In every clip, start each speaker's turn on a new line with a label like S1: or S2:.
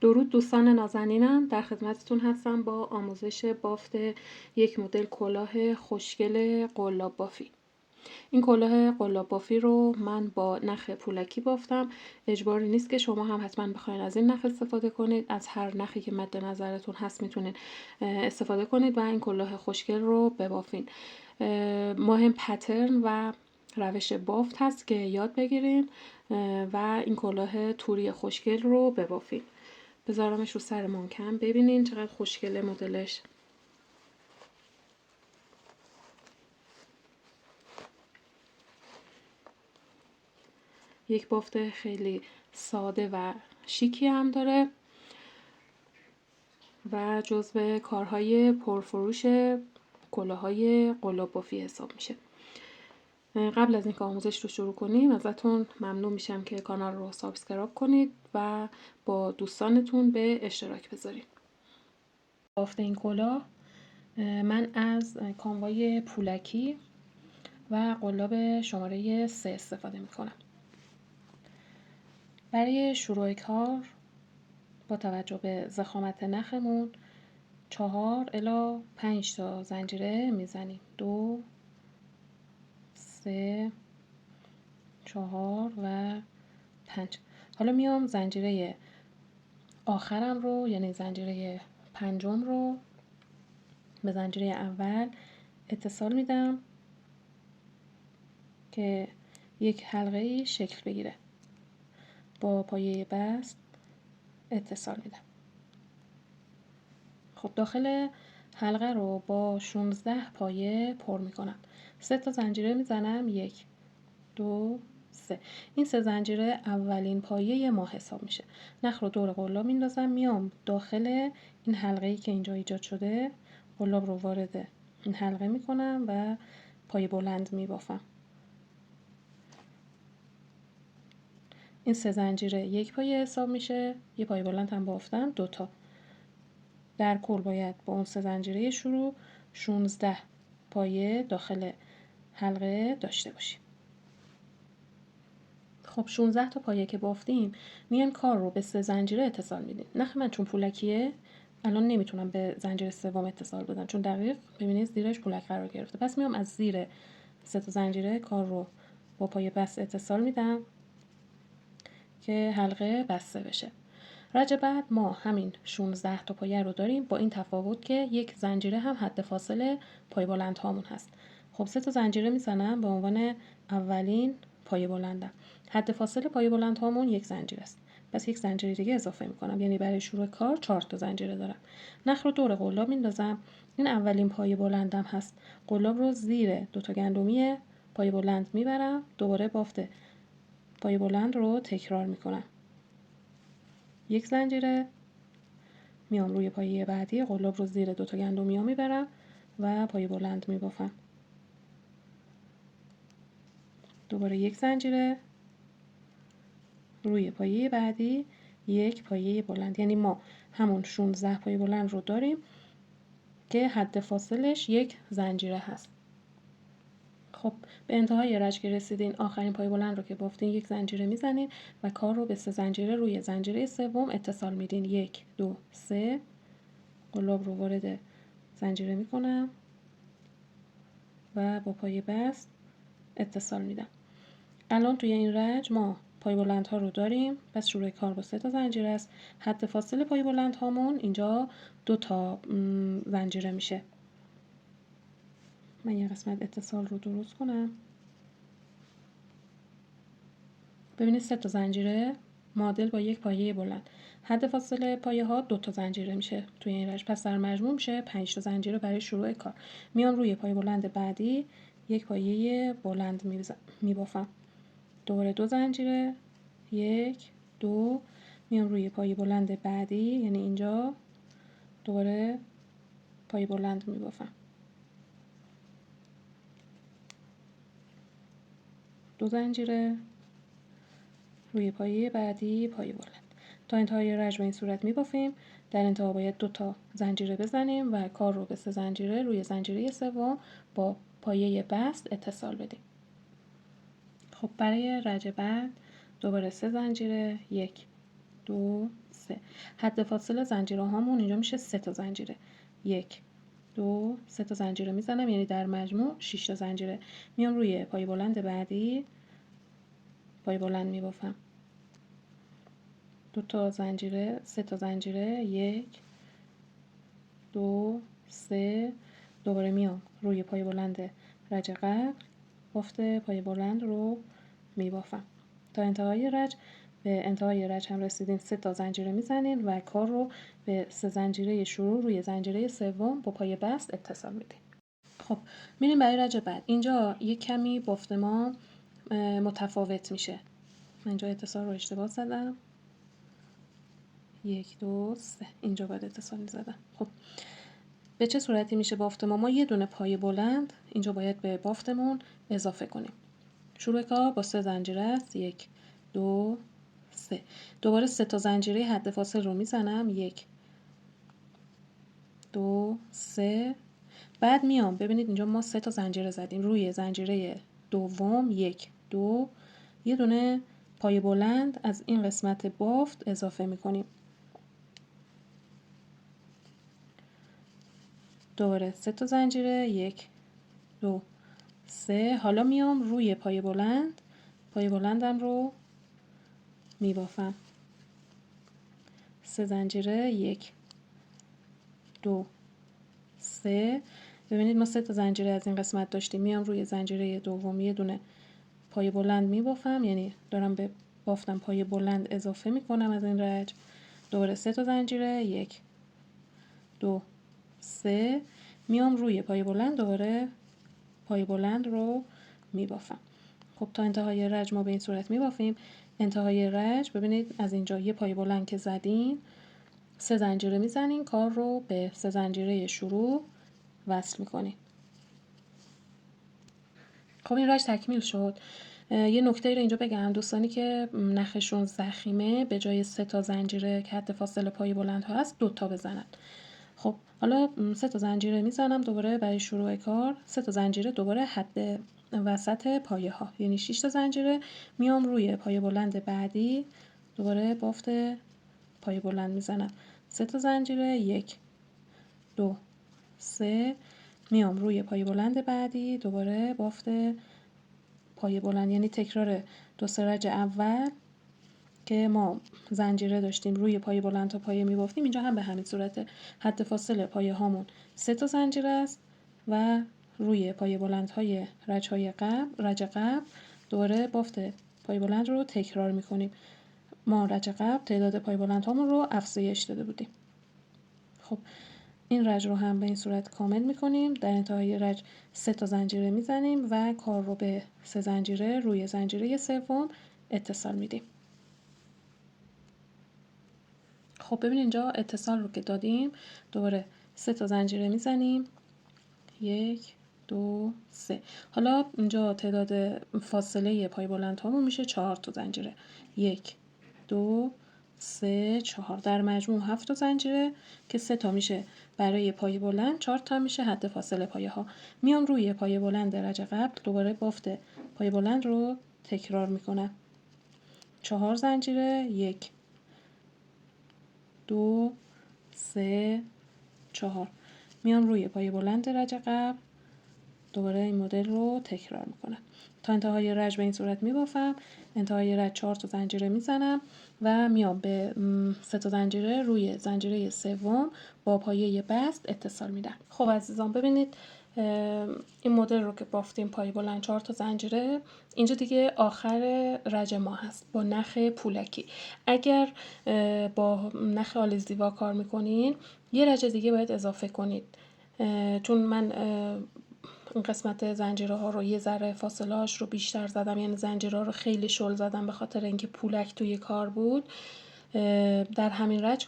S1: درود دوستان نازنینم، در خدمتتون هستم با آموزش بافت یک مدل کلاه خوشگل قلاب بافی. این کلاه قلاب بافی رو من با نخ پولکی بافتم. اجباری نیست که شما هم حتما بخواید از این نخ استفاده کنید، از هر نخی که مد نظرتون هست میتونید استفاده کنید و این کلاه خوشگل رو ببافین. مهم پترن و روش بافت هست که یاد بگیرین و این کلاه توری خوشگل رو ببافین. بذارمش رو سر محکم، ببینین چقدر خوشگله مدلش. یک بافت خیلی ساده و شیکی هم داره و جزو کارهای پرفروش کلاه‌های قلاب بافی حساب میشه. قبل از اینکه آموزش رو شروع کنیم ازتون ممنون میشم که کانال رو سابسکرایب کنید و با دوستانتون به اشتراک بذارید. بافت این کلاه من از کانوای پولکی و قلاب شماره 3 استفاده میکنم. برای شروع کار با توجه به ضخامت نخمون 4 الی 5 تا زنجیره میزنیم. 2 3 4 و 5. حالا میام زنجیره آخرم رو، یعنی زنجیره پنجم رو به زنجیره اول اتصال میدم که یک حلقه شکل بگیره. با پایه بست اتصال میدم. خب داخل حلقه رو با 16 پایه پر میکنم. 3 تا زنجیره میزنم. 1 2 3. این 3 زنجیره اولین پایه ما حساب میشه. نخ رو دور قلاب میندازم، میام داخل این حلقه ای که اینجا ایجاد شده قلاب رو وارد این حلقه میکنم و پایه بلند میبافم. این 3 زنجیره یک پایه حساب میشه. یه پایه بلند هم بافتم، 2 تا. در کل باید با اون 3 زنجیره شروع 16 پایه داخل حلقه داشته باشیم. خب 16 تا پایه که بافتیم میان کار رو به 3 زنجیره اتصال میدیم. نخ من چون پولکیه الان نمیتونم به زنجیره سوم اتصال بدم چون دقیق ببینید زیرش پولک قرار گرفته. پس میام از زیر 3 تا زنجیره کار رو با پایه بست اتصال میدم که حلقه بسته بشه. رج بعد ما همین 16 تا پایه رو داریم، با این تفاوت که یک زنجیره هم حد فاصله پای بلند هامون هست. خب 3 تا زنجیره میزنم به عنوان اولین پایه بلندم. حد فاصله پایه بلند هامون یک زنجیره است. پس یک زنجیره دیگه اضافه میکنم، یعنی برای شروع کار 4 تا زنجیره دارم. نخ رو دور قلاب میندازم. این اولین پایه بلندم هست. قلاب رو زیر 2 تا گندمی پایه بلند میبرم. دوباره بافت پایه بلند رو تکرار میکنم. یک زنجیره، میام روی پایه بعدی قلاب رو زیر 2 تا گندمی ها میبرم و پایه بلند میبافم. دوباره یک زنجیره، روی پایه بعدی یک پایه بلند، یعنی ما همون 16 پایه بلند رو داریم که حد فاصلش یک زنجیره هست. خب به انتهای رج که رسیدین، آخرین پایه بلند رو که بافتین یک زنجیره میزنین و کار رو به 3 زنجیره روی زنجیره سوم اتصال میدین. 1 2 3. قلاب رو وارد زنجیره میکنم و با پایه بست اتصال میدم. الان توی این رج ما پای بلند ها رو داریم، پس شروع کار با 3 تا زنجیره است. حد فاصله پای بلند هامون اینجا 2 تا زنجیره میشه. من یه قسمت اتصال رو درست کنم. ببینید 3 تا زنجیره معادل با یک پایه بلند. حد فاصله پایه ها 2 تا زنجیره میشه توی این رج، پس در مجموع میشه 5 تا زنجیره برای شروع کار. میام روی پایه بلند بعدی یک پایه بلند میبافم. دوباره 2 زنجیره، 1 2. میام روی پایه بلند بعدی، یعنی اینجا دوباره پایه بلند میبافم. 2 زنجیره، روی پایه بعدی پایه بلند. تا انتهای رج به این صورت میبافیم. در انتها باید 2 تا زنجیره بزنیم و کار رو به 3 زنجیره روی زنجیره سوم با پایه بست اتصال بدیم. خب برای رج بعد دوباره 3 زنجیره، 1 2 3. حد فاصله زنجیره هامون اینجا میشه 3 تا زنجیره. 1 2 3 تا زنجیره میزنم، یعنی در مجموع 6 تا زنجیره. میام روی پای بلند بعدی پای بلند میبافم. 2 تا زنجیره، 3 تا زنجیره، 1 2 3. دوباره میام روی پای بلند رج قبل بافت پای بلند رو میبافم تا انتهای رج. به انتهای رج هم رسیدین 3 تا زنجیره میزنین و کار رو به 3 زنجیره شروع روی زنجیره سوم با پای بست اتصال میدین. خب میریم برای رج بعد. اینجا یک کمی بافت ما متفاوت میشه. من اینجا اتصال رو اشتباه زدم. 1 2 3 اینجا باید اتصال میزدم. خب به چه صورتی میشه بافت ما یه دونه پای بلند اینجا باید به بافتمون اضافه کنیم. شروع کار با 3 زنجیره است. 1 2 3. دوباره 3 تا زنجیره حد فاصل رو میزنم. 1 2 3. بعد میام ببینید اینجا ما 3 تا زنجیره زدیم. روی زنجیره دوم 1 2 یه دونه پای بلند از این قسمت بافت اضافه میکنیم. دوباره 3 تا زنجیره 1 2 3. حالا میام روی پای بلندم رو میبافم. 3 زنجیره 1 2 3. ببینید ما 3 تا زنجیره از این قسمت داشتیم. میام روی زنجیره دوم یه دونه پای بلند میبافم، یعنی دارم به بافتم پای بلند اضافه میکنم از این رج. دوباره 3 تا زنجیره 1 2 3. میام روی پای بلند دوباره پای بلند رو میبافم. خب تا انتهای رج ما به این صورت میبافیم. انتهای رج ببینید از اینجا یه پای بلند که زدین 3 زنجیره میزنین، کار رو به 3 زنجیره شروع وصل میکنین. خب این رج تکمیل شد. یه نکته رو اینجا بگم، دوستانی که نخشون ضخیمه به جای 3 تا زنجیره که حد فاصله پای بلند ها هست 2 تا بزنن. خب حالا 3 تا زنجیره میزنم دوباره برای شروع کار. 3 تا زنجیره دوباره حد وسط پایه ها، یعنی 6 تا زنجیره. میام روی پای بلند بعدی دوباره بافت پای بلند میزنم. 3 تا زنجیره 1 2 3. میام روی پای بلند بعدی دوباره بافت پای بلند، یعنی تکرار 2 3 رج اول که ما زنجیره داشتیم روی پای بلند تا پایه میبافتیم، اینجا هم به همین صورته. حد فاصله پایه هامون 3 تا زنجیره است و روی پای بلند های رج قبل دوباره بافت پای بلند رو تکرار میکنیم. ما رج قبل تعداد پای بلند هامون رو افزایش داده بودیم. خب این رج رو هم به این صورت کامل میکنیم. در انتهای رج 3 تا زنجیره میزنیم و کار رو به 3 زنجیره روی زنجیره سوم اتصال میدیم. خب ببینید اینجا اتصال رو که دادیم دوباره 3 تا زنجیره میزنیم. 1 2 3. حالا اینجا تعداد فاصله پای بلند هامون میشه 4 تا زنجیره. 1 2 3 4. در مجموع 7 تا زنجیره که 3 تا میشه برای پای بلند، 4 تا میشه حد فاصله پایه ها. میام روی پای بلند رج قبل دوباره بافت پای بلند رو تکرار میکنم. 4 زنجیره 1 2 3 4. میام روی پای بلند رج قبل دوباره این مدل رو تکرار میکنم تا انتهای رج به این صورت میبافم. انتهای رج 4 تا زنجیره میزنم و میام به 3 تا زنجیره روی زنجیره سوم با پایه بست اتصال میدم. خب عزیزان ببینید این مدل رو که بافتیم پای بلند 4 تا زنجیره، اینجا دیگه آخر رج ما هست با نخ پولکی. اگر با نخ آلیزدیوا کار میکنین یه رج دیگه باید اضافه کنید، چون من این قسمت زنجیره ها رو یه ذره فاصله هاش رو بیشتر زدم، یعنی زنجیره ها رو خیلی شل زدم به خاطر اینکه پولک توی کار بود. در همین رج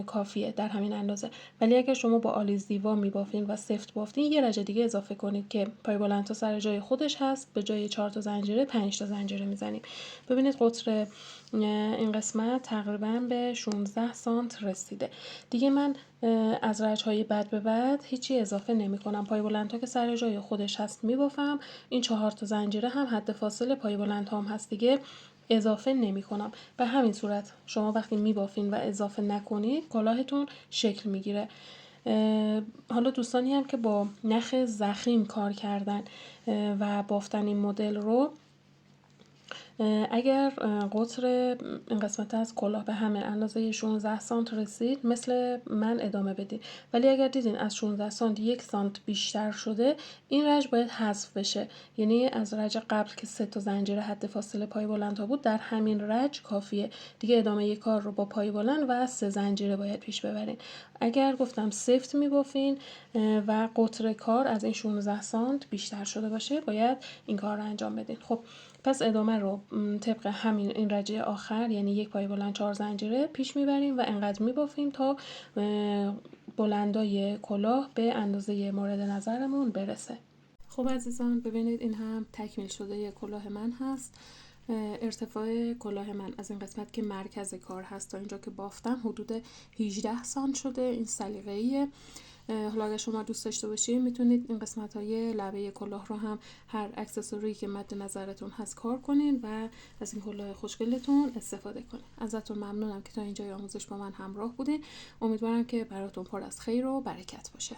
S1: کافیه، در همین اندازه. ولی اگر شما با آلیزدیوا میبافین و سفت بافتین یه رج دیگه اضافه کنید که پای بلند تا سر جای خودش هست. به جای 4 تا زنجیره 5 تا زنجیره میزنیم. ببینید قطر این قسمت تقریبا به 16 سانت رسیده. دیگه من از رج‌های بعد به بعد هیچی اضافه نمی کنم. پای بلند ها که سر جای خودش هست میبافم. این 4 تا زنجیره هم حد فاصله پای بلند هم هست. دیگه اضافه نمی کنم. به همین صورت شما وقتی میبافین و اضافه نکنید کلاهتون شکل میگیره. حالا دوستانی هم که با نخ ضخیم کار کردن و بافتن این مدل رو، اگر قطر این قسمت از کلاه به همین اندازه 16 سانت رسید مثل من ادامه بدید، ولی اگر دیدین از 16 سانت 1 سانت بیشتر شده این رج باید حذف بشه. یعنی از رج قبل که 3 تا زنجیر حد فاصله پای بلند ها بود در همین رج کافیه دیگه. ادامه کار رو با پای بلند و 3 زنجیره باید پیش ببرین. اگر گفتم سفت میبافین و قطر کار از این 16 سانت بیشتر شده باشه باید این کار رو انجام بدین. خب پس ادامه رو طبق همین این رجه آخر، یعنی 1 پای بلند 4 زنجیره پیش میبریم و انقدر میبافیم تا بلندای کلاه به اندازه مورد نظرمون برسه. خب عزیزان ببینید این هم تکمیل شده کلاه من هست. ارتفاع کلاه من از این قسمت که مرکز کار هست تا اینجا که بافتم حدود 18 سانت شده. این سلیقه‌ایه. حالا اگر شما دوست داشته باشید میتونید این قسمت‌های لبه کلاه رو هم هر اکسسوری که مد نظرتون هست کار کنین و از این کلاه خوشگلتون استفاده کنین. ازتون ممنونم که تا اینجای آموزش با من همراه بودین. امیدوارم که براتون پر از خیر و برکت باشه.